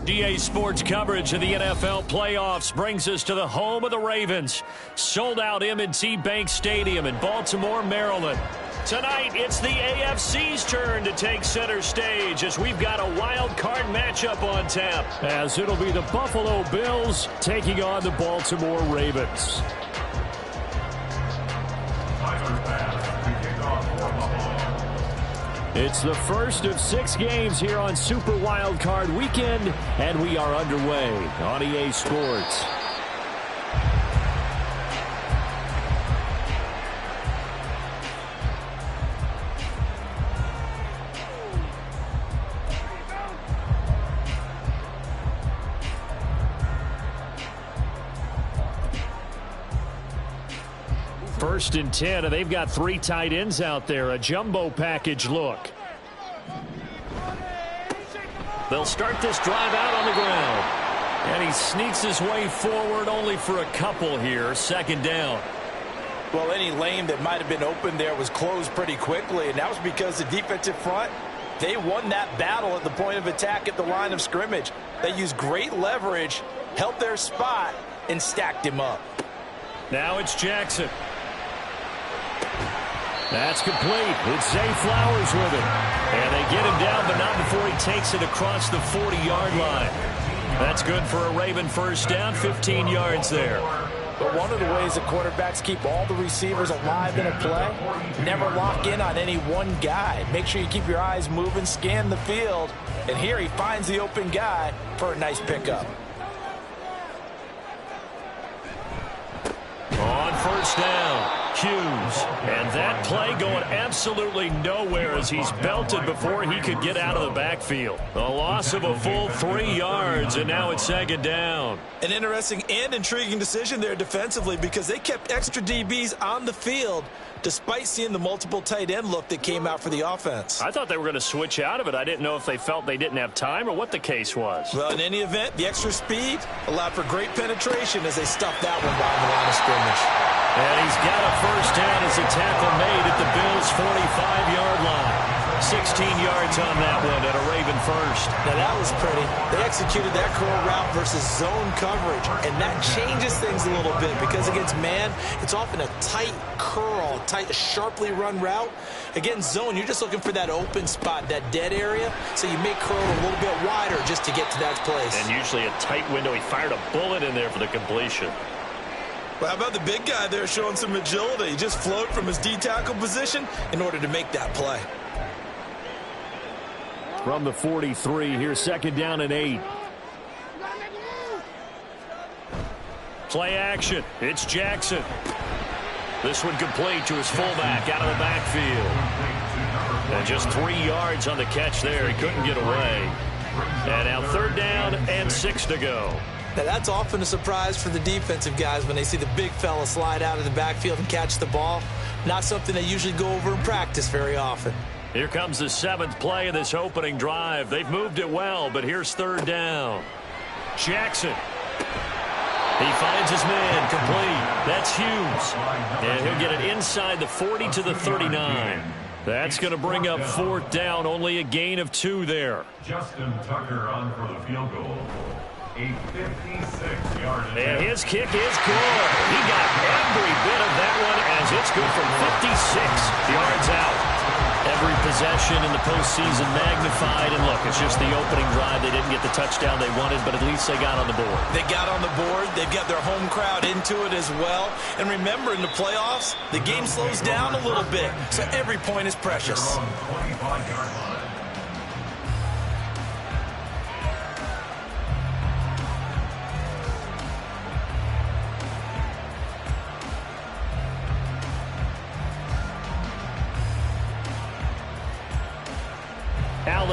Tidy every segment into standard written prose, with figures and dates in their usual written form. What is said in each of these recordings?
DA Sports coverage of the NFL playoffs brings us to the home of the Ravens. Sold out M&T Bank Stadium in Baltimore, Maryland. Tonight, it's the AFC's turn to take center stage as we've got a wild card matchup on tap. As it'll be the Buffalo Bills taking on the Baltimore Ravens. It's the first of 6 games here on Super Wild Card Weekend, and we are underway on EA Sports. First and 10, and they've got 3 tight ends out there. A jumbo package look. They'll start this drive out on the ground. And he sneaks his way forward only for a couple here. Second down. Well, any lane that might have been open there was closed pretty quickly, and that was because the defensive front, they won that battle at the point of attack at the line of scrimmage. They used great leverage, held their spot, and stacked him up. Now it's Jackson. That's complete. It's Zay Flowers with it. And they get him down, but not before he takes it across the 40-yard line. That's good for a Raven first down, 15 yards there. But one of the ways that quarterbacks keep all the receivers alive in a play, never lock in on any one guy. Make sure you keep your eyes moving, scan the field. And here he finds the open guy for a nice pickup. On first down. Hughes, and that play going absolutely nowhere as he's belted before he could get out of the backfield. A loss of a full 3 yards, and now it's second down. An interesting and intriguing decision there defensively because they kept extra DBs on the field despite seeing the multiple tight end look that came out for the offense. I thought they were going to switch out of it. I didn't know if they felt they didn't have time or what the case was. Well, in any event, the extra speed allowed for great penetration as they stuffed that one by the line of scrimmage. And he's got a first down as a tackle made at the Bills' 45-yard line. 16 yards on that one at a Raven first. Now that was pretty. They executed that curl route versus zone coverage, and that changes things a little bit because against man, it's often a tight curl, tight, sharply run route. Against zone, you're just looking for that open spot, that dead area, so you may curl a little bit wider just to get to that place. And usually a tight window. He fired a bullet in there for the completion. Well, how about the big guy there showing some agility? He just float from his D-tackle position in order to make that play. From the 43, here's second down and 8. Play action. It's Jackson. This one complete to his fullback out of the backfield. And just 3 yards on the catch there. He couldn't get away. And now third down and 6 to go. Now that's often a surprise for the defensive guys when they see the big fella slide out of the backfield and catch the ball. Not something they usually go over in practice very often. Here comes the 7th play of this opening drive. They've moved it well, but here's third down. Jackson. He finds his man complete. That's Hughes. And he'll get it inside the 40 to the 39. That's going to bring up fourth down. Only a gain of 2 there. Justin Tucker on for the field goal. A 56-yard attempt. And his kick is good. He got every bit of that one as it's good from 56 yards out. Every possession in the postseason magnified. And look, it's just the opening drive. They didn't get the touchdown they wanted, but at least they got on the board. They got on the board. They've got their home crowd into it as well. And remember, in the playoffs, the game slows down a little bit, so every point is precious. From the 25-yard line.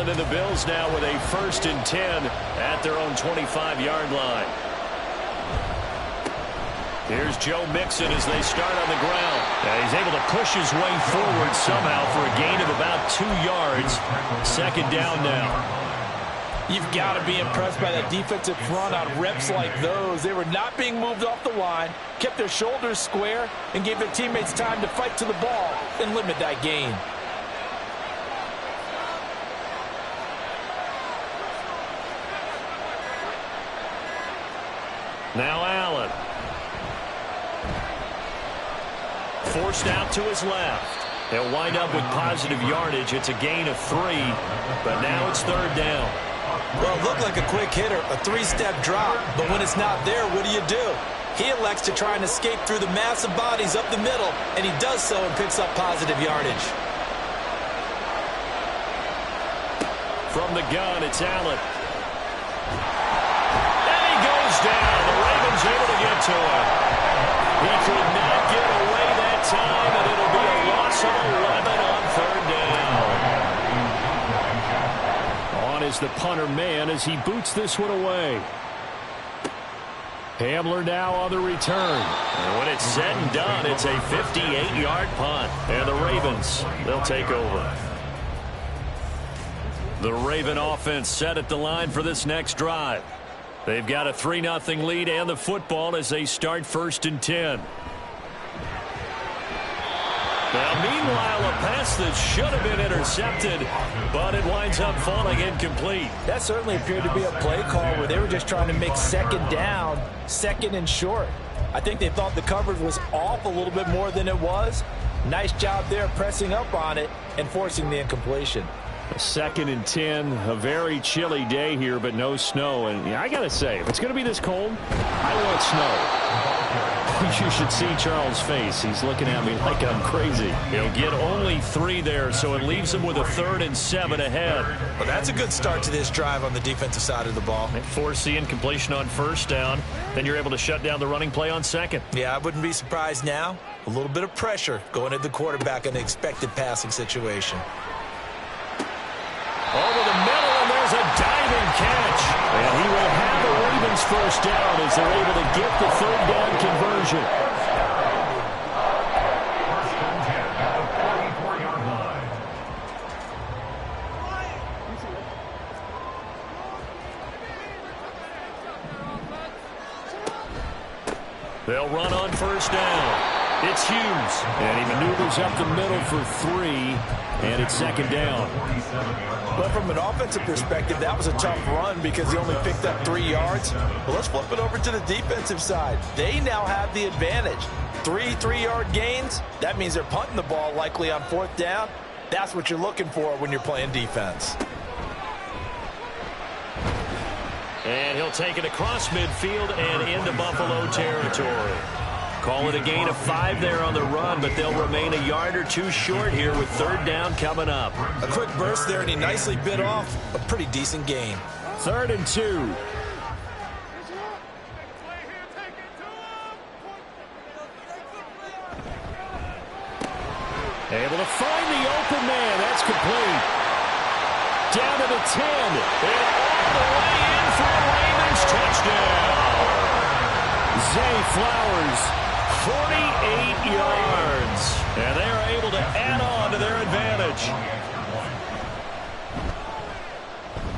Allen and the Bills now with a 1st and 10 at their own 25-yard line. Here's Joe Mixon as they start on the ground. He's able to push his way forward somehow for a gain of about 2 yards. 2nd down now. You've got to be impressed by that defensive front on reps like those. They were not being moved off the line, kept their shoulders square, and gave their teammates time to fight to the ball and limit that gain. Now Allen. Forced out to his left. They'll wind up with positive yardage. It's a gain of 3, but now it's 3rd down. Well, it looked like a quick hitter, a 3-step drop, but when it's not there, what do? He elects to try and escape through the massive bodies up the middle, and he does so and picks up positive yardage. From the gun, it's Allen. And he goes down. The Ravens able to get to him. He could not get away that time, and it'll be a loss of 11 on 3rd down. On is the punter man as he boots this one away. Hamler now on the return. And when it's said and done, it's a 58-yard punt. And the Ravens, they'll take over. The Raven offense set at the line for this next drive. They've got a 3-0 lead and the football as they start 1st and 10. Now, meanwhile, a pass that should have been intercepted, but it winds up falling incomplete. That certainly appeared to be a play call where they were just trying to make 2nd down, 2nd and short. I think they thought the coverage was off a little bit more than it was. Nice job there pressing up on it and forcing the incompletion. 2nd and 10, a very chilly day here, but no snow. And I got to say, if it's going to be this cold, I want snow. You should see Charles' face. He's looking at me like I'm crazy. He'll get only 3 there, so it leaves him with a 3rd and 7 ahead. Well, that's a good start to this drive on the defensive side of the ball. They force the incompletion on 1st down. Then you're able to shut down the running play on 2nd. Yeah, I wouldn't be surprised now. A little bit of pressure going at the quarterback in an expected passing situation. Over the middle, and there's a diving catch. And he will have the Ravens 1st down as they're able to get the 3rd down conversion. 1st and 10 at the 44-yard line. They'll run on 1st down. It's Hughes. And he maneuvers up the middle for 3, and it's 2nd down. But from an offensive perspective, that was a tough run because he only picked up 3 yards. Well, let's flip it over to the defensive side. They now have the advantage. 3 3-yard gains. That means they're punting the ball likely on 4th down. That's what you're looking for when you're playing defense. And he'll take it across midfield and into Buffalo territory. Call it a gain of 5 there on the run, but they'll remain a yard or 2 short here with 3rd down coming up. A quick burst there, and he nicely bit off a pretty decent gain. 3rd and 2. Able to find the open man. That's complete. Down to the 10. And all the way in for a Ravens touchdown. Zay Flowers. 48 yards. And they are able to add on to their advantage.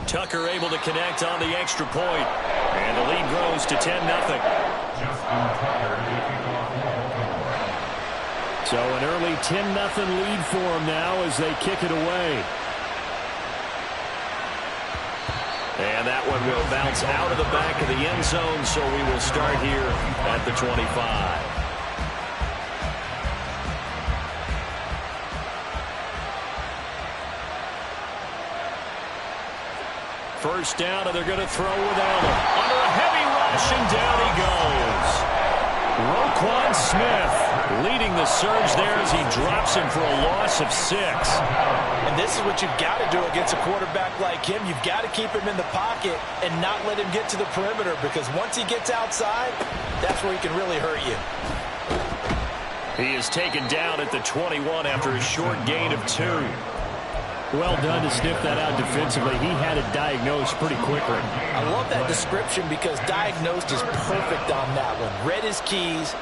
Tucker able to connect on the extra point. And the lead grows to 10-0. So an early 10-0 lead for them now as they kick it away. And that one will bounce out of the back of the end zone, so we will start here at the 25. First down, and they're going to throw with Allen. Under a heavy rush, and down he goes. Roquan Smith leading the surge there as he drops him for a loss of 6. And this is what you've got to do against a quarterback like him. You've got to keep him in the pocket and not let him get to the perimeter, because once he gets outside, that's where he can really hurt you. He is taken down at the 21 after a short gain of 2. Well done to sniff that out defensively. He had it diagnosed pretty quickly. I love that description because diagnosed is perfect on that one. Read his keys,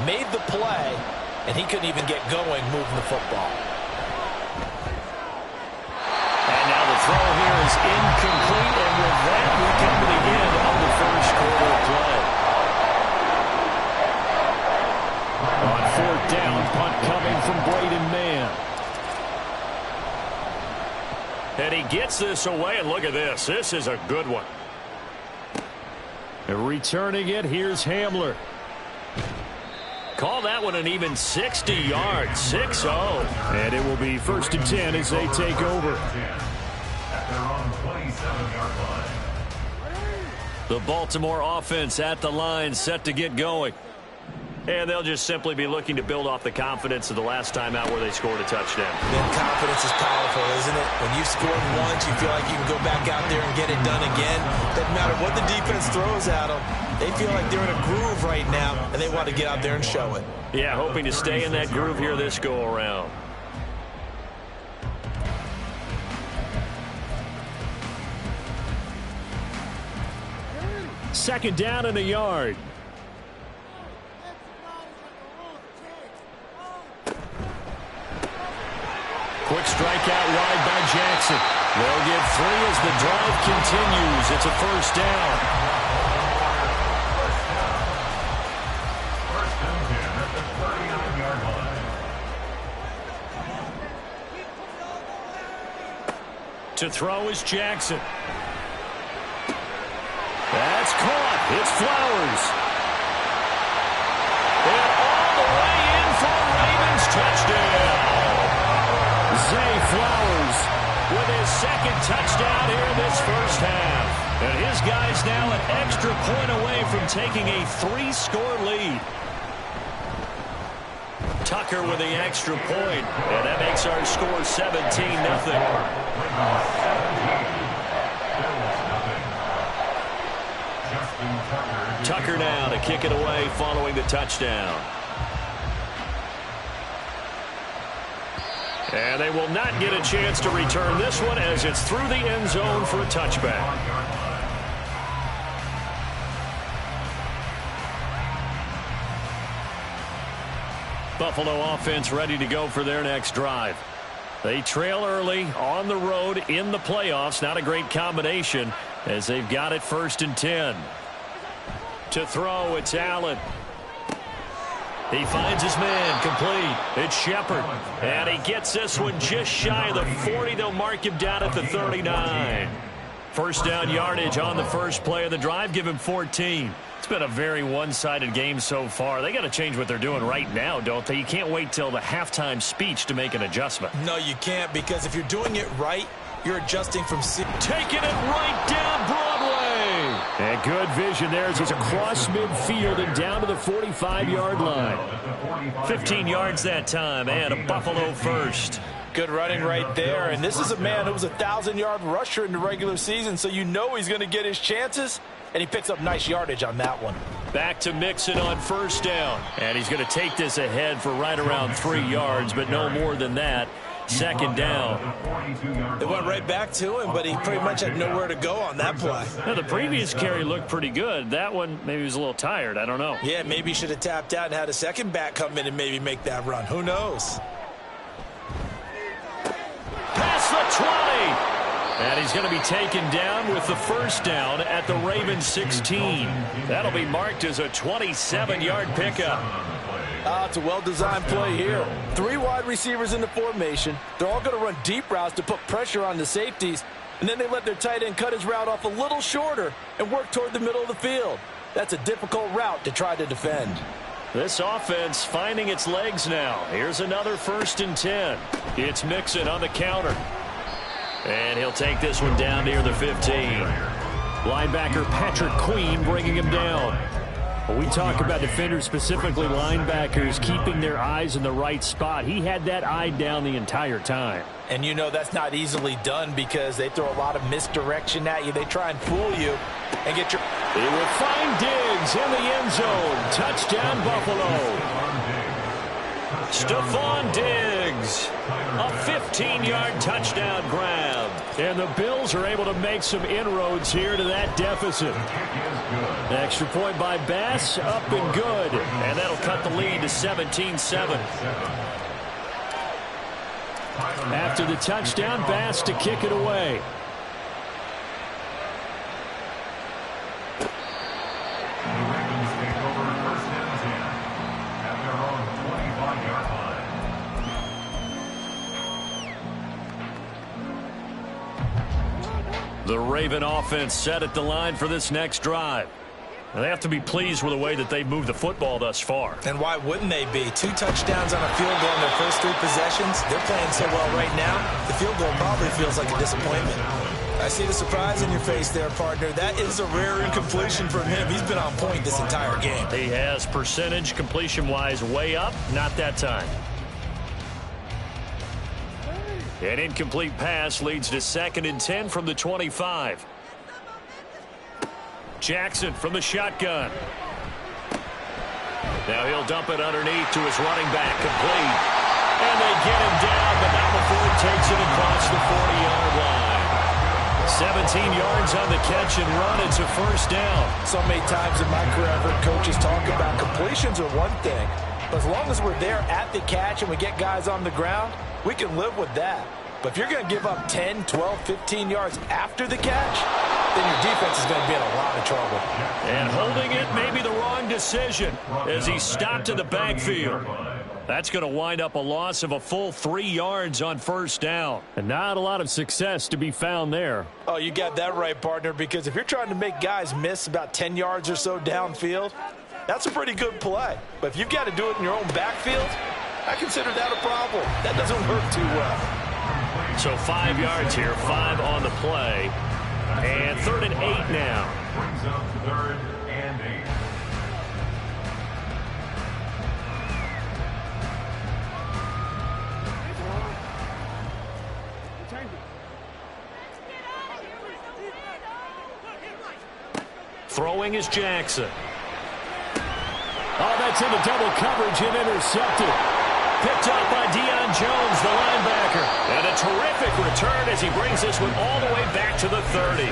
made the play, and he couldn't even get going moving the football. And now the throw here is incomplete, and with that we come to the end of the first quarter of play. On fourth down, punt coming from Braden Mann. And he gets this away, and look at this. This is a good one. And returning it, here's Hamler. Call that one an even 60 yards, 6-0. And it will be 1st and 10 as they take over. At their own 27-yard line. The Baltimore offense at the line, set to get going. And they'll just simply be looking to build off the confidence of the last time out where they scored a touchdown. That confidence is powerful, isn't it? When you've scored once, you feel like you can go back out there and get it done again. Doesn't matter what the defense throws at them. They feel like they're in a groove right now, and they want to get out there and show it. Yeah, hoping to stay in that groove here this go-around. Second down and a yard. Quick strike out wide by Jackson. They'll get 3 as the drive continues. It's a first down. First and 10 at the 39-yard line. To throw is Jackson. That's caught. It's Flowers. And all the way in for a Ravens touchdown. Zay Flowers with his second touchdown here in this first half. And his guy's now an extra point away from taking a 3-score lead. Tucker with the extra point, and that makes our score 17-0. Tucker now to kick it away following the touchdown. And they will not get a chance to return this one as it's through the end zone for a touchback. Buffalo offense ready to go for their next drive. They trail early on the road in the playoffs. Not a great combination as they've got it 1st and 10. To throw, it's Allen. He finds his man, complete. It's Shepard. And he gets this one just shy of the 40. They'll mark him down at the 39. First down yardage on the first play of the drive. Give him 14. It's been a very one-sided game so far. They got to change what they're doing right now, don't they? You can't wait till the halftime speech to make an adjustment. No, you can't, because if you're doing it right, you're adjusting from... Taking it right down Broadway. And good vision there as it's across midfield and down to the 45-yard line. 15 yards that time, and a Buffalo first. Good running right there, and this is a man who was a 1,000-yard rusher in the regular season, so you know he's going to get his chances, and he picks up nice yardage on that one. Back to Mixon on first down, and he's going to take this ahead for right around 3 yards, but no more than that. Second down. They went right back to him, but he pretty much had nowhere to go on that play. Now, the previous carry looked pretty good. That one, maybe he was a little tired. I don't know. Yeah, maybe he should have tapped out and had a second back come in and maybe make that run. Who knows? Past the 20. And he's going to be taken down with the first down at the Ravens 16. That'll be marked as a 27-yard pickup. It's a well-designed play here. 3 wide receivers in the formation. They're all going to run deep routes to put pressure on the safeties. And then they let their tight end cut his route off a little shorter and work toward the middle of the field. That's a difficult route to try to defend. This offense finding its legs now. Here's another 1st and 10. It's Mixon on the counter. And he'll take this one down near the 15. Linebacker Patrick Queen bringing him down. When we talk about defenders, specifically linebackers, keeping their eyes in the right spot, he had that eye down the entire time. And you know that's not easily done because they throw a lot of misdirection at you. They try and fool you and get your... He will find Diggs in the end zone. Touchdown, Buffalo. Stephon Diggs Diggs. A 15-yard touchdown grab. And the Bills are able to make some inroads here to that deficit. Extra point by Bass, up and good. And that'll cut the lead to 17-7. After the touchdown, Bass to kick it away. The Raven offense set at the line for this next drive. And they have to be pleased with the way that they've moved the football thus far. And why wouldn't they be? 2 touchdowns on a field goal in their first 3 possessions. They're playing so well right now, the field goal probably feels like a disappointment. I see the surprise in your face there, partner. That is a rare incompletion from him. He's been on point this entire game. He has percentage completion-wise way up, not that time. An incomplete pass leads to 2nd and 10 from the 25. Jackson from the shotgun. Now he'll dump it underneath to his running back, complete. And they get him down, but not before he takes it across the 40-yard line. 17 yards on the catch and run. It's a first down. So many times in my career I've heard coaches talk about completions are one thing. But as long as we're there at the catch and we get guys on the ground, we can live with that. But if you're going to give up 10, 12, 15 yards after the catch, then your defense is going to be in a lot of trouble. And holding it may be the wrong decision as he stopped in the backfield. That's going to wind up a loss of a full 3 yards on first down. And not a lot of success to be found there. Oh, you got that right, partner, because if you're trying to make guys miss about 10 yards or so downfield, that's a pretty good play. But if you've got to do it in your own backfield, I consider that a problem. That doesn't work too well. So 5 yards here, 5 on the play. And 3rd and 8 now. Brings up 3rd and 8. Throwing is Jackson. Oh, that's into double coverage and intercepted. Picked up by Deion Jones, the linebacker. And a terrific return as he brings this one all the way back to the 30.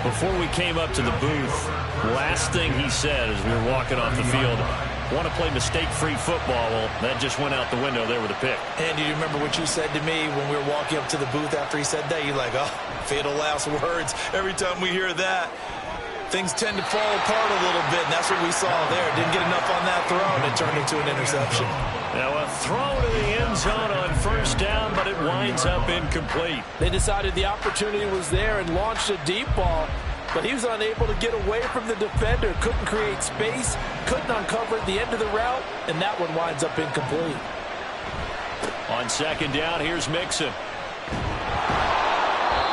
Before we came up to the booth, last thing he said as we were walking off the field, want to play mistake-free football. Well, that just went out the window there with a pick. And do you remember what you said to me when we were walking up to the booth after he said that? You're like, oh, fatal last words. Every time we hear that, things tend to fall apart a little bit, and that's what we saw there. Didn't get enough on that throw, and it turned into an interception. Now a throw to the end zone on first down, but it winds up incomplete. They decided the opportunity was there and launched a deep ball, but he was unable to get away from the defender, couldn't create space, couldn't uncover at the end of the route, and that one winds up incomplete. On 2nd down, here's Mixon.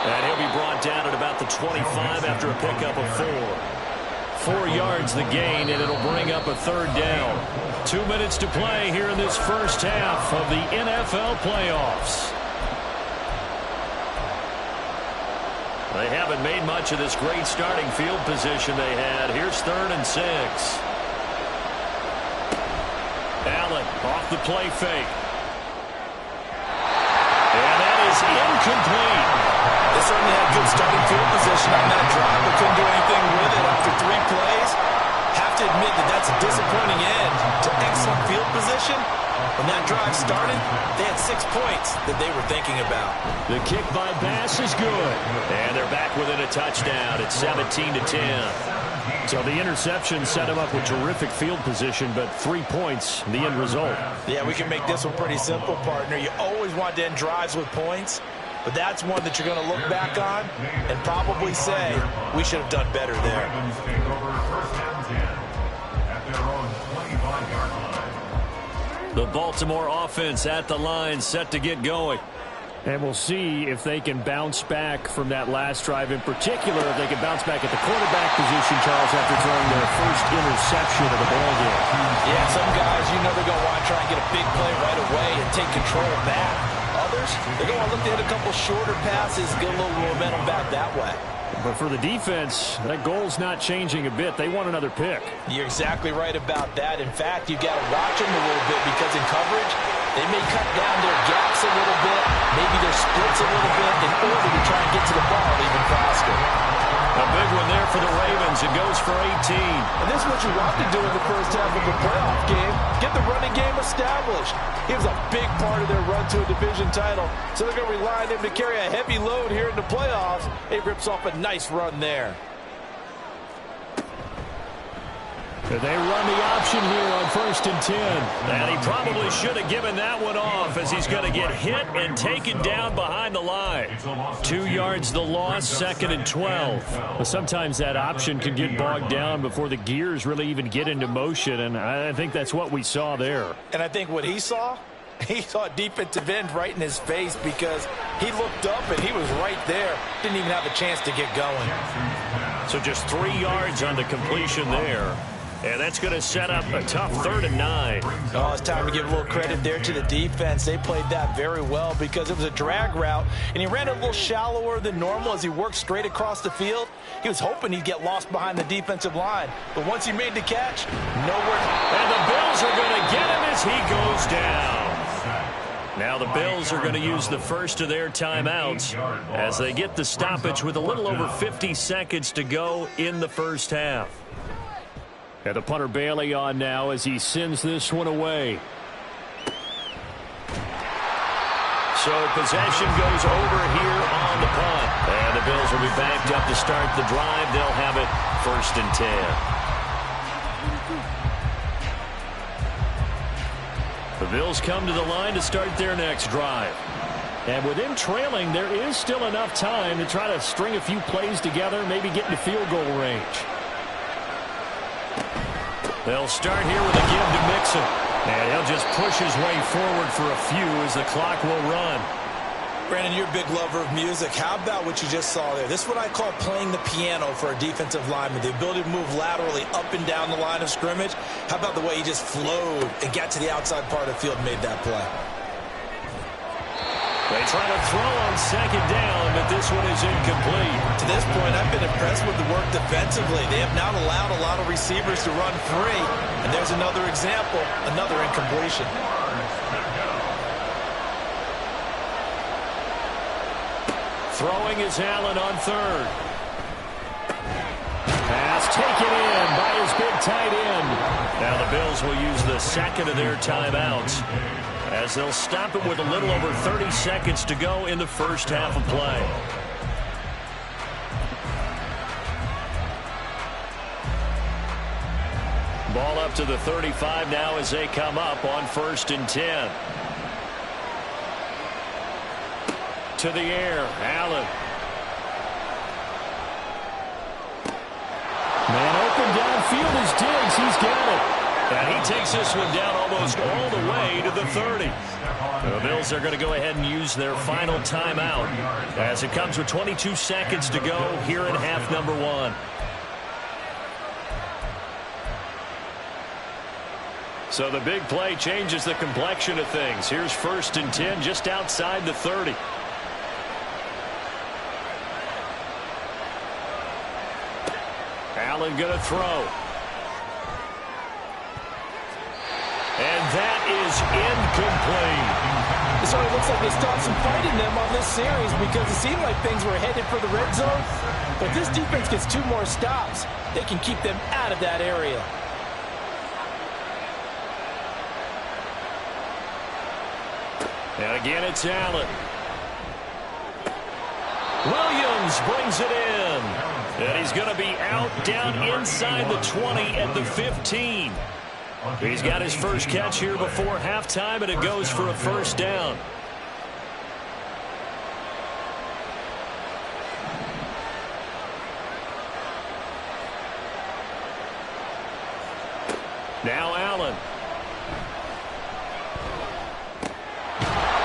And he'll be brought down at about the 25 after a pickup of 4. 4 yards the gain, and it'll bring up a 3rd down. 2 minutes to play here in this first half of the NFL playoffs. They haven't made much of this great starting field position they had. Here's 3rd and 6. Allen off the play fake. And that is incomplete. They certainly had good starting field position on that drive, but couldn't do anything with it after 3 plays. Have to admit that that's a disappointing end to excellent field position. When that drive started, they had 6 points that they were thinking about. The kick by Bass is good. And they're back within a touchdown. It's 17-10. So the interception set him up with terrific field position, but 3 points, the end result. Yeah, we can make this one pretty simple, partner. You always want to end drives with points, but that's one that you're going to look back on and probably say, we should have done better there. The Baltimore offense at the line, set to get going. And we'll see if they can bounce back from that last drive, in particular, if they can bounce back at the quarterback position, Charles, after throwing their first interception of the ballgame. Yeah, some guys, you know they're going to want to try and get a big play right away and take control back. Others, they're going to look to hit a couple shorter passes, get a little momentum back that way. But for the defense, that goal's not changing a bit. They want another pick. You're exactly right about that. In fact, you've got to watch them a little bit because in coverage, They may cut down their gaps a little bit, maybe their splits a little bit, in order to try and get to the ball even faster. A big one there for the Ravens. It goes for 18. And this is what you want to do in the first half of a playoff game. Get the running game established. He was a big part of their run to a division title. So they're going to rely on him to carry a heavy load here in the playoffs. He rips off a nice run there. They run the option here on 1st and 10. And he probably should have given that one off, as he's going to get hit and taken down behind the line. 2 yards the loss, 2nd and 12. But sometimes that option can get bogged down before the gears really even get into motion, and I think that's what we saw there. And I think what he saw a defensive end right in his face, because he looked up and he was right there. Didn't even have a chance to get going. So just 3 yards on the completion there. And that's going to set up a tough 3rd and 9. Oh, it's time to give a little credit there to the defense. They played that very well, because it was a drag route, and he ran a little shallower than normal as he worked straight across the field. He was hoping he'd get lost behind the defensive line, but once he made the catch, nowhere. And the Bills are going to get him as he goes down. Now the Bills are going to use the first of their timeouts as they get the stoppage with a little over 50 seconds to go in the first half. And the punter Bailey on now as he sends this one away. So possession goes over here on the punt. And the Bills will be backed up to start the drive. They'll have it 1st and 10. The Bills come to the line to start their next drive. And with them trailing, there is still enough time to try to string a few plays together, maybe get into field goal range. They'll start here with a give to Mixon. And he'll just push his way forward for a few as the clock will run. Brandon, you're a big lover of music. How about what you just saw there? This is what I call playing the piano for a defensive lineman. The ability to move laterally up and down the line of scrimmage. How about the way he just flowed and got to the outside part of the field and made that play? They try to throw on 2nd down, but this one is incomplete. To this point, I've been impressed with the work defensively. They have not allowed a lot of receivers to run free. And there's another example, another incompletion. Throwing is Allen on 3rd. Pass taken in by his big tight end. Now the Bills will use the 2nd of their timeouts, as they'll stop it with a little over 30 seconds to go in the first half of play. Ball up to the 35 now as they come up on 1st and 10. To the air, Allen. Man open downfield is Diggs. He's got it. And he takes this one down almost all the way to the 30. The Bills are going to go ahead and use their final timeout as it comes with 22 seconds to go here in half number 1. So the big play changes the complexion of things. Here's 1st and 10 just outside the 30. Allen going to throw. And that is incomplete. So it looks like they stopped some fighting them on this series, because it seemed like things were headed for the red zone. But this defense gets 2 more stops. They can keep them out of that area. And again, it's Allen. Williams brings it in. And he's going to be out down inside the 20 at the 15. He's got his first catch here before halftime, and it goes for a 1st down. Now Allen.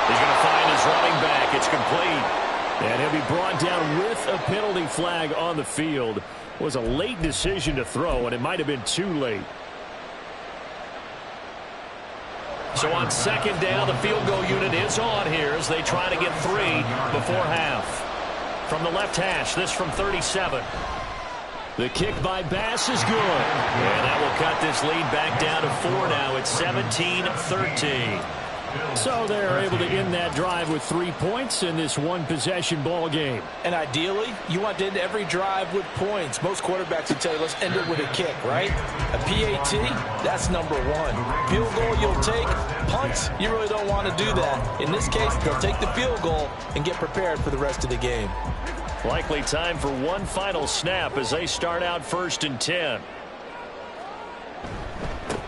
He's going to find his running back. It's complete. And he'll be brought down with a penalty flag on the field. It was a late decision to throw, and it might have been too late. So on 2nd down, the field goal unit is on here as they try to get 3 before half. From the left hash, this from 37. The kick by Bass is good. And that will cut this lead back down to 4 now. It's 17-13. So they're able to end that drive with 3 points in this one-possession ball game. And ideally, you want to end every drive with points. Most quarterbacks would tell you, let's end it with a kick, right? A PAT, that's number one. Field goal you'll take. Punts, you really don't want to do that. In this case, they'll take the field goal and get prepared for the rest of the game. Likely time for one final snap as they start out 1st and 10.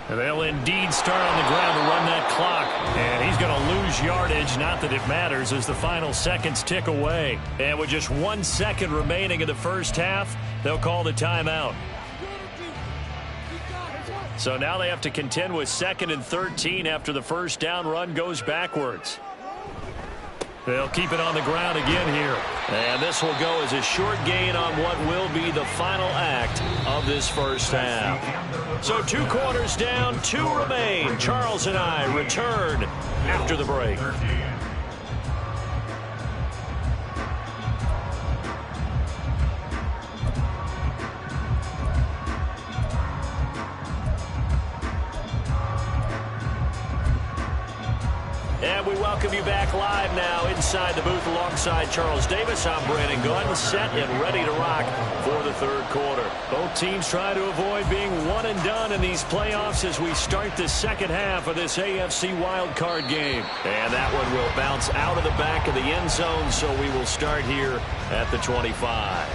And they'll indeed start on the ground to run that clock. And he's going to lose yardage. Not that it matters as the final seconds tick away. And with just 1 second remaining in the first half, they'll call the timeout. So now they have to contend with 2nd and 13 after the first down run goes backwards. They'll keep it on the ground again here. And this will go as a short gain on what will be the final act of this first half. So 2 quarters down, 2 remain. Charles and I return after the break. And we welcome you back live now inside the booth alongside Charles Davis. I'm Brandon Gunn, set and ready to rock for the 3rd quarter. Both teams try to avoid being one and done in these playoffs as we start the second half of this AFC wildcard game. And that one will bounce out of the back of the end zone, so we will start here at the 25.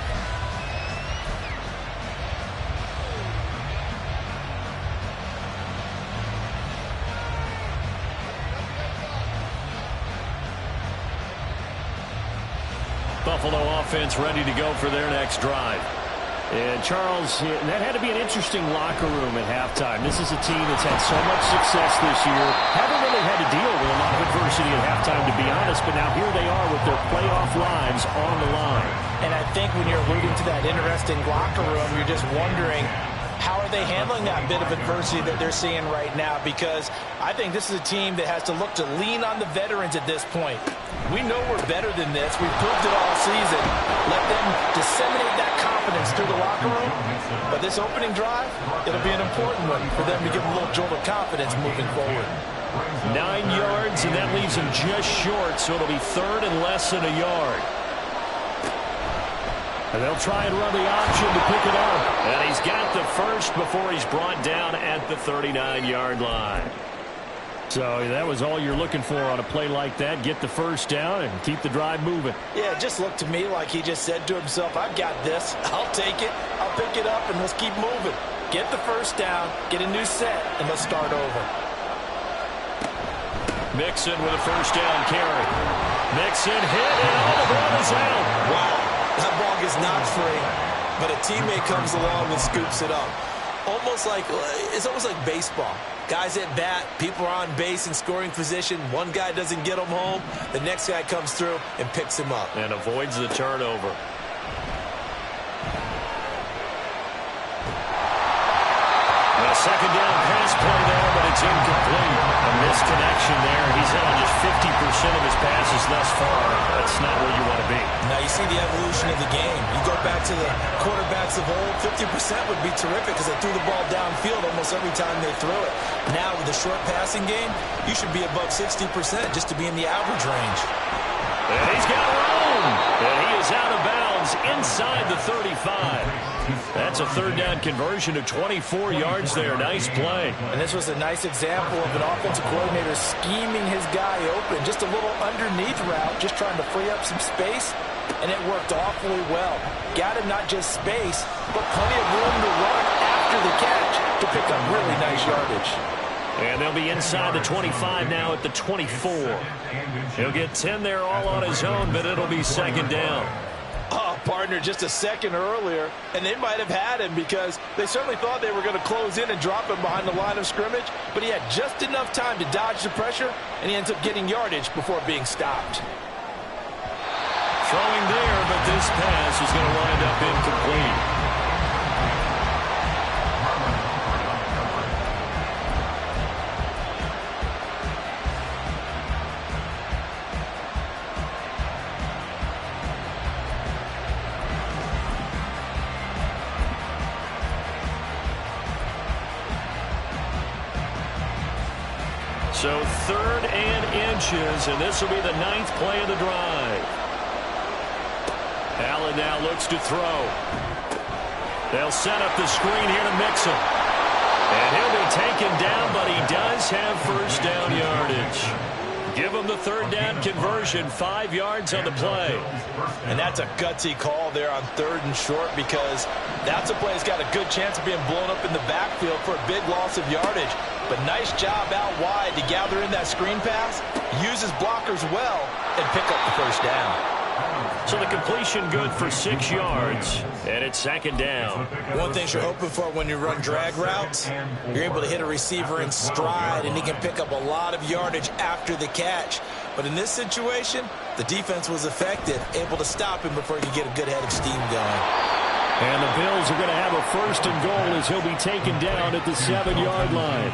Buffalo offense ready to go for their next drive. And Charles, that had to be an interesting locker room at halftime. This is a team that's had so much success this year. Haven't really had to deal with a lot of adversity at halftime, to be honest, but now here they are with their playoff lives on the line. And I think when you're alluding to that interesting locker room, you're just wondering, how are they handling that bit of adversity that they're seeing right now? Because I think this is a team that has to look to lean on the veterans at this point. We know we're better than this. We've proved it all season. Let them disseminate that confidence through the locker room. But this opening drive, it'll be an important one for them to give a little jolt of confidence moving forward. 9 yards, and that leaves him just short, so it'll be 3rd and less than a yard. And they'll try and run the option to pick it up. And he's got the first before he's brought down at the 39-yard line. So that was all you're looking for on a play like that. Get the first down and keep the drive moving. Yeah, it just looked to me like he just said to himself, I've got this. I'll take it. I'll pick it up, and let's keep moving. Get the first down, get a new set, and let's start over. Mixon with a first down carry. Mixon hit, and all the ball is out. Wow, that ball gets knocked free, but a teammate comes along and scoops it up. It's almost like baseball. Guys at bat, people are on base in scoring position. One guy doesn't get him home. The next guy comes through and picks him up. And avoids the turnover. A second down pass play there, but it's incomplete. A missed connection there. He's hit on just 50% of his passes thus far. That's not where you want to be. Now you see the evolution of the game. You go back to the quarterbacks of old, 50% would be terrific because they threw the ball downfield almost every time they threw it. Now with the short passing game, you should be above 60% just to be in the average range. And he's got room. And he is out of bounds inside the 35. That's a 3rd down conversion of 24 yards there. Nice play. And this was a nice example of an offensive coordinator scheming his guy open. Just a little underneath route, just trying to free up some space, and it worked awfully well. Got him not just space, but plenty of room to run after the catch to pick up really nice yardage. And they'll be inside the 25 now at the 24. He'll get 10 there all on his own, but it'll be 2nd down. Oh, partner, just a second earlier, and they might have had him because they certainly thought they were going to close in and drop him behind the line of scrimmage, but he had just enough time to dodge the pressure, and he ends up getting yardage before being stopped. Throwing there, but this pass is going to wind up incomplete. So 3rd and inches, and this will be the 9th play of the drive. Allen now looks to throw. They'll set up the screen here to mix him. And he'll be taken down, but he does have first down yardage. Give him the 3rd down conversion, 5 yards on the play. And that's a gutsy call there on 3rd and short, because that's a play that's got a good chance of being blown up in the backfield for a big loss of yardage. But nice job out wide to gather in that screen pass, use his blockers well, and pick up the first down. So the completion good for 6 yards, and it's 2nd down. One thing you're hoping for when you run drag routes, you're able to hit a receiver in stride, and he can pick up a lot of yardage after the catch. But in this situation, the defense was effective, able to stop him before he could get a good head of steam going. And the Bills are going to have a 1st and goal as he'll be taken down at the 7-yard line.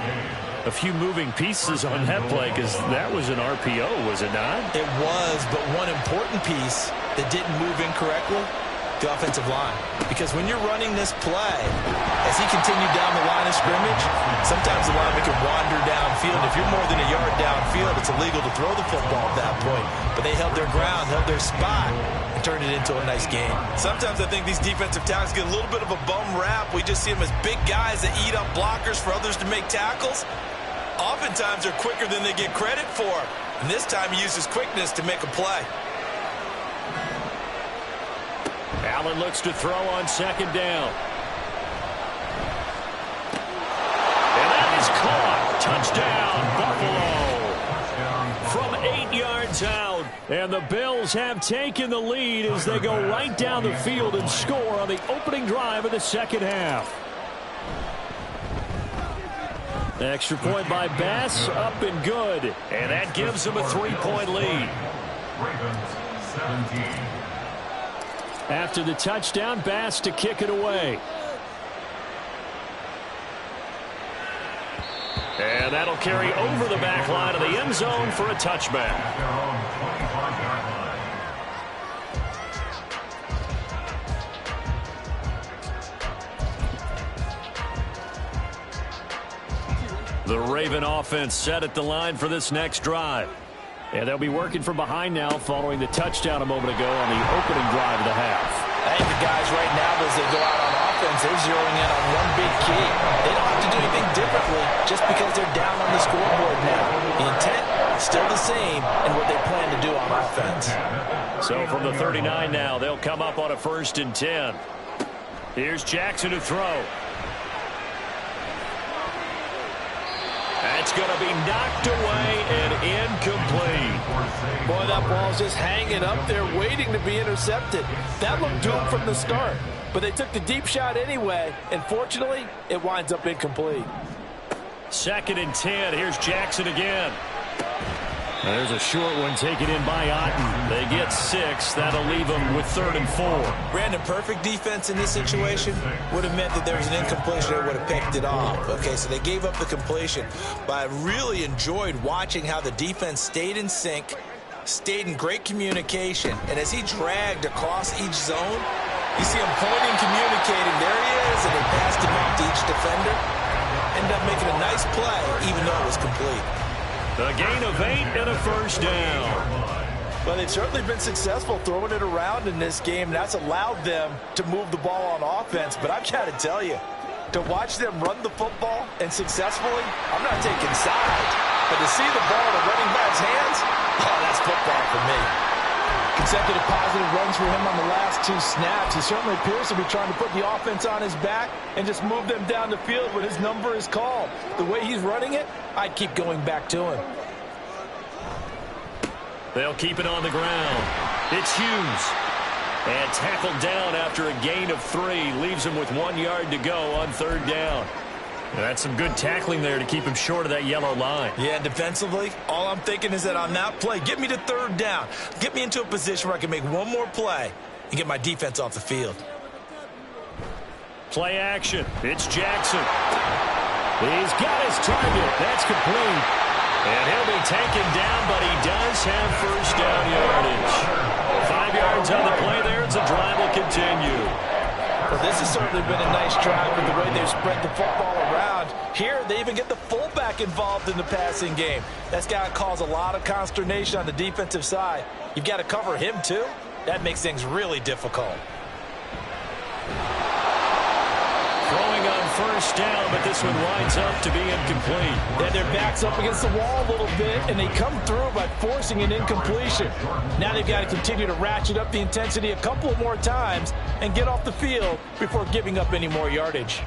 A few moving pieces on that play, because that was an RPO, was it not? It was, but one important piece that didn't move incorrectly, the offensive line. Because when you're running this play, as he continued down the line of scrimmage, sometimes the lineman can wander downfield. If you're more than a yard downfield, it's illegal to throw the football at that point. But they held their ground, held their spot, and turned it into a nice game. Sometimes I think these defensive tackles get a little bit of a bum rap. We just see them as big guys that eat up blockers for others to make tackles. Oftentimes they're quicker than they get credit for. And this time he uses quickness to make a play. Allen looks to throw on 2nd down. And that is caught. Touchdown, Buffalo. From 8 yards out. And the Bills have taken the lead as they go right down the field and score on the opening drive of the 2nd half. Extra point by Bass, up and good. And that gives them a 3-point lead. Ravens 17. After the touchdown, Bass to kick it away. And that'll carry over the back line of the end zone for a touchback. Their own 25-yard line. The Raven offense set at the line for this next drive. And they'll be working from behind now following the touchdown a moment ago on the opening drive of the half. I think the guys right now, as they go out on offense, they're zeroing in on one big key. They don't have to do anything differently just because they're down on the scoreboard now. The intent is still the same in what they plan to do on offense. So from the 39 now, they'll come up on a 1st and 10. Here's Jackson to throw. That's going to be knocked away and incomplete. Boy, that ball's just hanging up there waiting to be intercepted. That looked doomed from the start. But they took the deep shot anyway, and fortunately, it winds up incomplete. 2nd and 10. Here's Jackson again. There's a short one taken in by Otten. They get 6. That'll leave them with 3rd and 4. Brandon, perfect defense in this situation would have meant that there was an incompletion. They would have picked it off. Okay, so they gave up the completion. But I really enjoyed watching how the defense stayed in sync, stayed in great communication. And as he dragged across each zone, you see him pointing, communicating. There he is, and they passed him off to each defender. Ended up making a nice play, even though it was complete. A gain of 8 and a 1st down. Well, they've certainly been successful throwing it around in this game. That's allowed them to move the ball on offense. But I've got to tell you, to watch them run the football and successfully, I'm not taking sides. But to see the ball in a running back's hands, oh, that's football for me. Consecutive positive runs for him on the last 2 snaps. He certainly appears to be trying to put the offense on his back and just move them down the field when his number is called. The way he's running it, I'd keep going back to him. They'll keep it on the ground. It's Hughes. And tackled down after a gain of 3. Leaves him with 1 yard to go on 3rd down. And that's some good tackling there to keep him short of that yellow line. Yeah, defensively, all I'm thinking is that on that play, get me to 3rd down. Get me into a position where I can make one more play and get my defense off the field. Play action. It's Jackson. He's got his target. That's complete. And he'll be taken down, but he does have first down yardage. 5 yards on the play there as the drive will continue. Well, this has certainly been a nice drive with the way they've spread the football around. Here, they even get the fullback involved in the passing game. That's got to cause a lot of consternation on the defensive side. You've got to cover him, too. That makes things really difficult. Throwing on first down, but this one winds up to be incomplete. Yeah, their back's up against the wall a little bit, and they come through by forcing an incompletion. Now they've got to continue to ratchet up the intensity a couple of more times and get off the field before giving up any more yardage.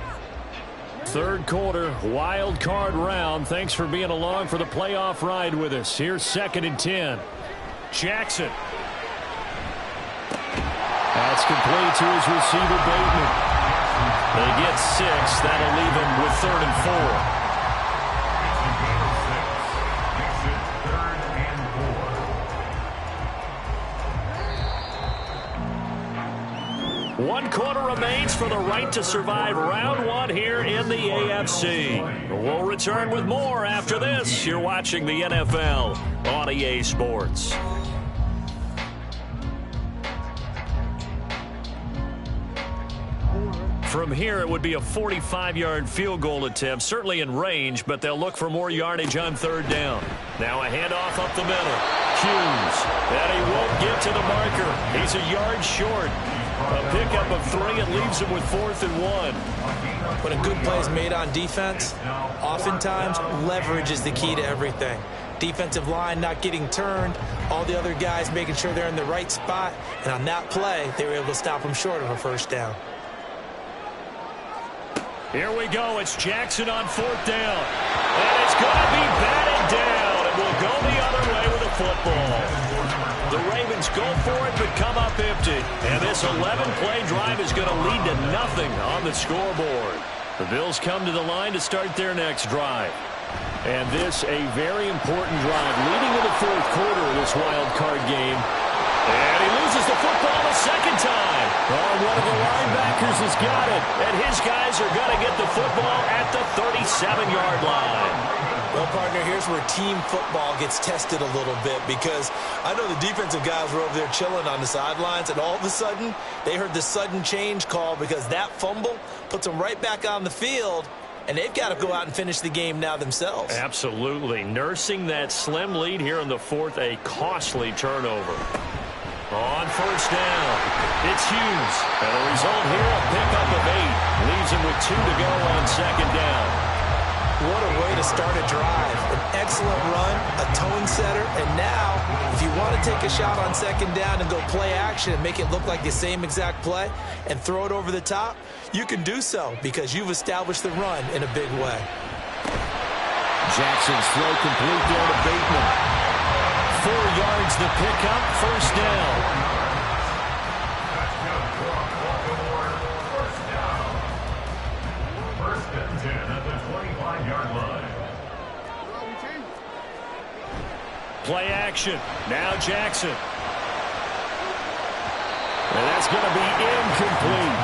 Third quarter, wild card round. Thanks for being along for the playoff ride with us. Here's 2nd and 10. Jackson. That's complete to his receiver, Bateman. They get 6. That'll leave them with 3rd and 4. 1 quarter remains for the right to survive round 1 here in the AFC. We'll return with more after this. You're watching the NFL on EA Sports. From here, it would be a 45-yard field goal attempt, certainly in range, but they'll look for more yardage on 3rd down. Now a handoff up the middle. Hughes, and he won't get to the marker. He's a yard short. A pickup of 3 and leaves him with 4th and 1. When a good play is made on defense, oftentimes leverage is the key to everything. Defensive line not getting turned, all the other guys making sure they're in the right spot, and on that play, they were able to stop them short of a first down. Here we go. It's Jackson on 4th down. And it's going to be batted down. It will go the other way with the football. The Ravens go for it but come up empty. And this 11-play drive is going to lead to nothing on the scoreboard. The Bills come to the line to start their next drive. And this a very important drive leading to the 4th quarter of this wild card game. And he loses the football a second time. Oh, one of the linebackers has got it. And his guys are going to get the football at the 37-yard line. Well, partner, here's where team football gets tested a little bit, because I know the defensive guys were over there chilling on the sidelines, and all of a sudden, they heard the sudden change call because that fumble puts them right back on the field, and they've got to go out and finish the game now themselves. Absolutely. Nursing that slim lead here in the 4th, a costly turnover. On first down, it's Hughes. And the result here, a pickup of 8. Leaves him with 2 to go on 2nd down. What a way to start a drive. An excellent run, a tone setter, and now, if you want to take a shot on 2nd down and go play action and make it look like the same exact play and throw it over the top, you can do so because you've established the run in a big way. Jackson's throw complete there to Bateman. 4 yards the pickup, first down. First and 10 at the 25-yard line. Play action. Now Jackson. And that's going to be incomplete.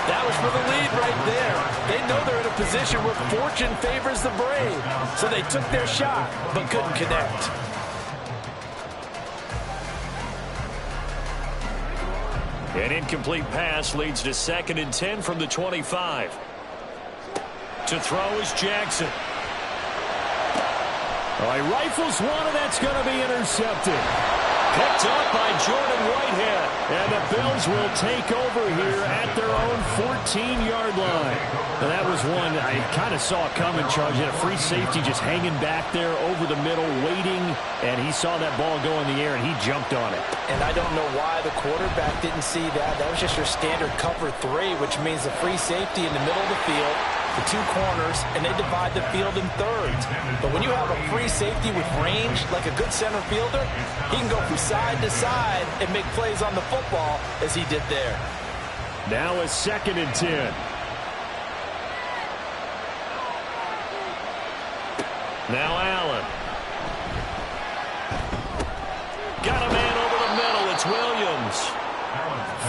That was for the lead right there. They know they're in a position where fortune favors the brave. So they took their shot, but couldn't connect. An incomplete pass leads to 2nd and 10 from the 25. To throw is Jackson. Oh, he rifles one, and that's going to be intercepted. Picked up by Jordan Whitehead. And the Bills will take over here at their own 14-yard line. And that was one I kind of saw coming, Charles. He had a free safety just hanging back there over the middle, waiting. And he saw that ball go in the air, and he jumped on it. And I don't know why the quarterback didn't see that. That was just your standard cover 3, which means the free safety in the middle of the field, the 2 corners, and they divide the field in thirds. But when you have a free safety with range, like a good center fielder, he can go from side to side and make plays on the football as he did there. Now a 2nd and 10. Now Allen. Got a man over the middle. It's Williams.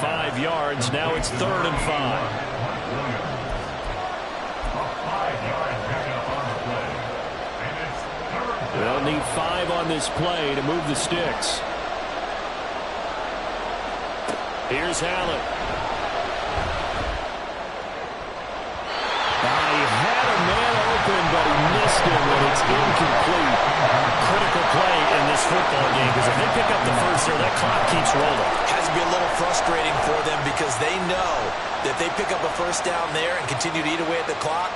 5 yards. Now it's 3rd and 5. They'll need 5 on this play to move the sticks. Here's Allen. Preston, and it's incomplete. Critical play in this football game, because if they pick up the first there, that clock keeps rolling. Has to be a little frustrating for them because they know that if they pick up a first down there and continue to eat away at the clock,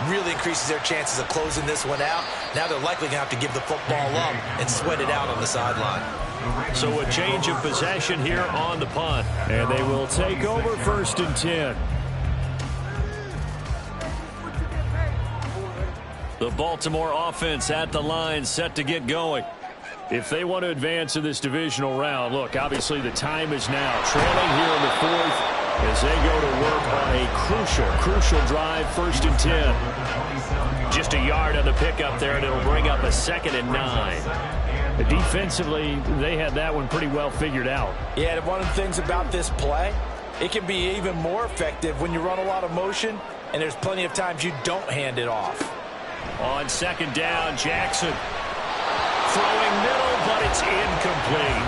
really increases their chances of closing this one out. Now they're likely going to have to give the football up and sweat it out on the sideline. So a change of possession here on the punt. And they will take over 1st and 10. The Baltimore offense at the line, set to get going. If they want to advance in this divisional round, look, obviously the time is now. Trailing here in the 4th as they go to work on a crucial drive, 1st and 10. Just a yard on the pickup there, and it'll bring up a 2nd and 9. Defensively, they had that one pretty well figured out. Yeah, and one of the things about this play, it can be even more effective when you run a lot of motion, and there's plenty of times you don't hand it off. On 2nd down, Jackson throwing middle, but it's incomplete.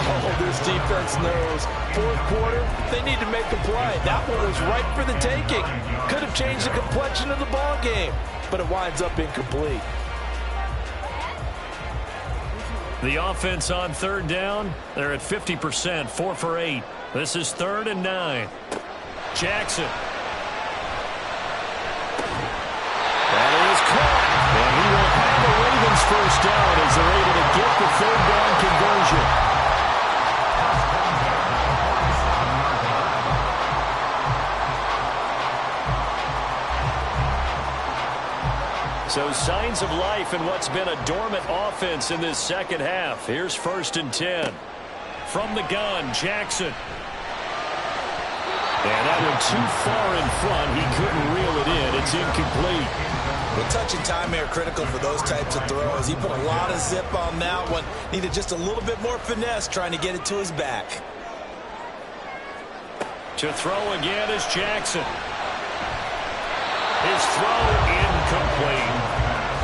Oh, this defense knows. 4th quarter, they need to make a play. That one was right for the taking. Could have changed the complexion of the ball game, but it winds up incomplete. The offense on 3rd down, they're at 50%, 4 for 8. This is 3rd and 9. Jackson. That is caught. And he will have the Ravens 1st down as they're able to get the 3rd down conversion. So signs of life in what's been a dormant offense in this 2nd half. Here's 1st and 10. From the gun, Jackson. And that one too far in front. He couldn't reel it in. It's incomplete. Well, touch and time are critical for those types of throws. He put a lot of zip on that one. Needed just a little bit more finesse trying to get it to his back. To throw again is Jackson. His throw incomplete.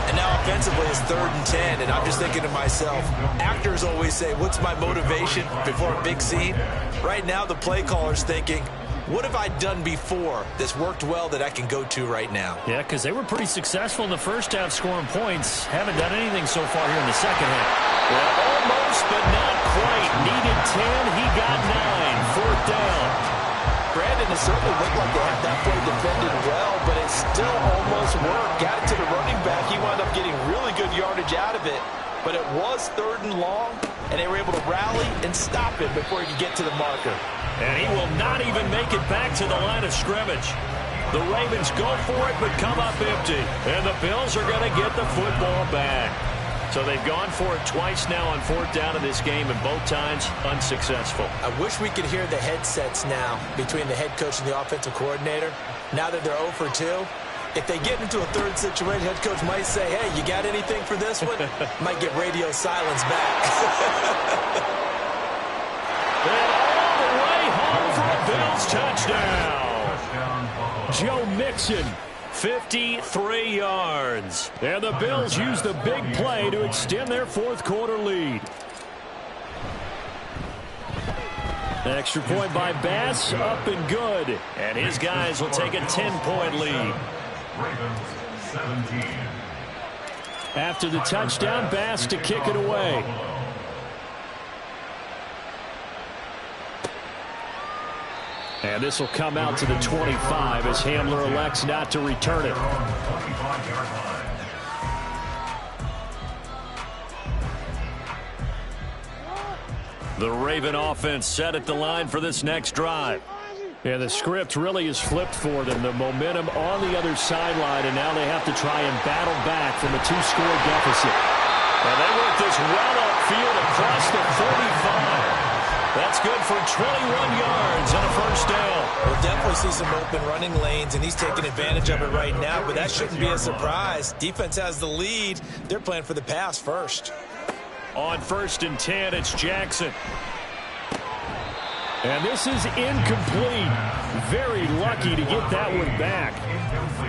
And now offensively it's 3rd and 10, and I'm just thinking to myself, actors always say, what's my motivation before a big scene? Right now the play caller's thinking, what have I done before that's worked well that I can go to right now? Yeah, because they were pretty successful in the 1st half scoring points. Haven't done anything so far here in the 2nd half. Well, almost, but not quite. Needed 10, he got 9. 4th down. Brandon, it certainly looked like they had that play defended well, but it still almost worked. Got it to the running back. He wound up getting really good yardage out of it, but it was 3rd and long, and they were able to rally and stop it before he could get to the marker. And he will not even make it back to the line of scrimmage. The Ravens go for it, but come up empty. And the Bills are going to get the football back. So they've gone for it twice now on 4th down in this game, and both times unsuccessful. I wish we could hear the headsets now between the head coach and the offensive coordinator. Now that they're 0 for 2, if they get into a 3rd situation, head coach might say, hey, you got anything for this one? Might get radio silence back. And all the way home for a Bills touchdown. Joe Mixon. 53 yards. And the Bills use the big play to extend their 4th quarter lead. Extra point by Bass, up and good. And his guys will take a 10-point lead. Ravens 17. After the touchdown, Bass to kick it away. And this will come out to the 25 as Hamler elects not to return it. The Raven offense set at the line for this next drive. And the script really is flipped for them. The momentum on the other sideline, and now they have to try and battle back from a 2-score deficit. And they work this well upfield across the 45. That's good for 21 yards and a 1st down. We'll definitely see some open running lanes, and he's taking advantage of it right now, but that shouldn't be a surprise. Defense has the lead. They're playing for the pass first. On 1st and 10, it's Jackson. And this is incomplete. Very lucky to get that one back.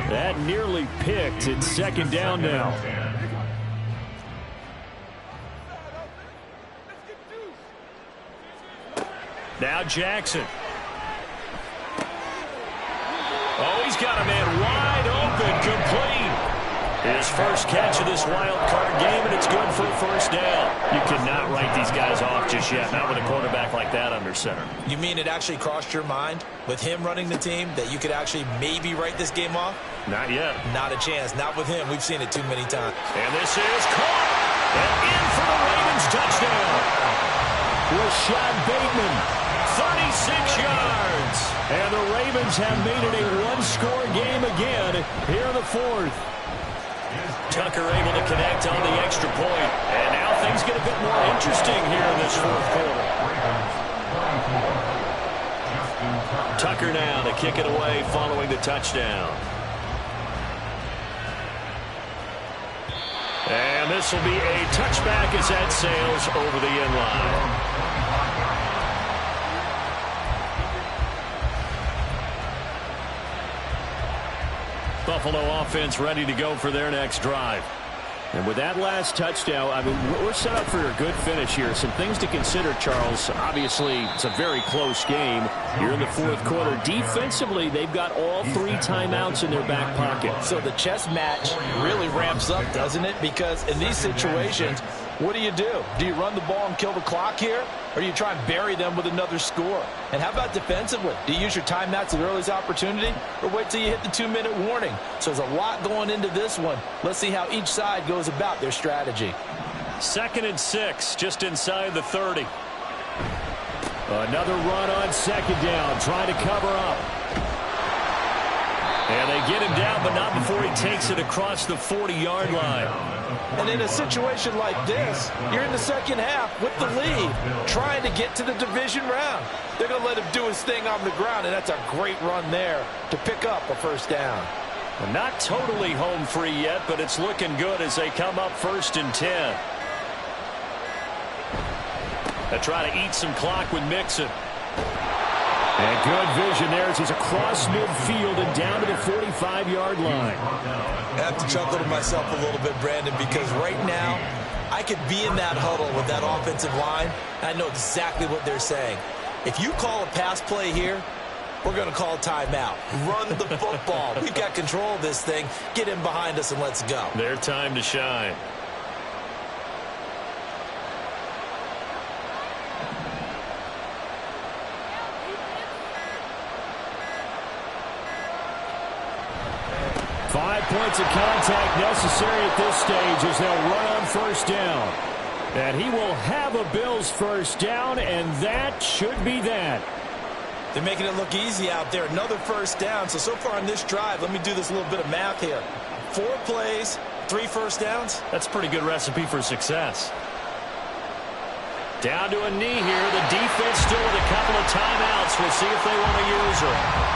That nearly picked. It's 2nd down now. Now Jackson. Oh, he's got a man wide open, complete. His first catch of this wild card game, and it's good for a first down. You cannot write these guys off just yet, not with a quarterback like that under center. You mean it actually crossed your mind with him running the team that you could actually maybe write this game off? Not yet. Not a chance. Not with him. We've seen it too many times. And this is caught. And in for the Ravens touchdown. Rashad Bateman, 36 yards. And the Ravens have made it a one-score game again here in the fourth. Tucker able to connect on the extra point. And now things get a bit more interesting here in this fourth quarter. Tucker now to kick it away following the touchdown. And this will be a touchback as that sails over the end line. Buffalo offense ready to go for their next drive. And with that last touchdown, I mean, we're set up for a good finish here. Some things to consider, Charles. Obviously, it's a very close game. You're in the fourth quarter. Defensively, they've got all 3 timeouts in their back pocket. So the chess match really ramps up, doesn't it? Because in these situations, what do? Do you run the ball and kill the clock here? Or do you try and bury them with another score? And how about defensively? Do you use your timeouts at the earliest opportunity? Or wait till you hit the 2-minute warning? So there's a lot going into this one. Let's see how each side goes about their strategy. 2nd and 6, just inside the 30. Another run on 2nd down, trying to cover up. And they get him down, but not before he takes it across the 40-yard line. And in a situation like this, you're in the second half with the lead, trying to get to the division round. They're going to let him do his thing on the ground, and that's a great run there to pick up a first down. Well, not totally home free yet, but it's looking good as they come up 1st and 10. They try to eat some clock with Mixon. And good vision there as he's across midfield and down to the 45-yard line. I have to chuckle to myself a little bit, Brandon, because right now I could be in that huddle with that offensive line, and I know exactly what they're saying. If you call a pass play here, we're going to call a timeout. Run the football. We've got control of this thing. Get in behind us and let's go. Their time to shine. Five points of contact necessary at this stage as they'll run on 1st down. And he will have a Bills first down, and that should be that. They're making it look easy out there. Another first down. So far on this drive, let me do this little bit of math here. 4 plays, 3 first downs. That's a pretty good recipe for success. Down to a knee here. The defense still with a couple of timeouts. We'll see if they want to use them.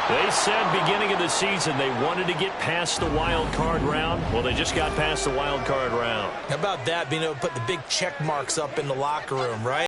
They said beginning of the season they wanted to get past the wild card round. Well, they just got past the wild card round. How about that, being able to put the big check marks up in the locker room, right?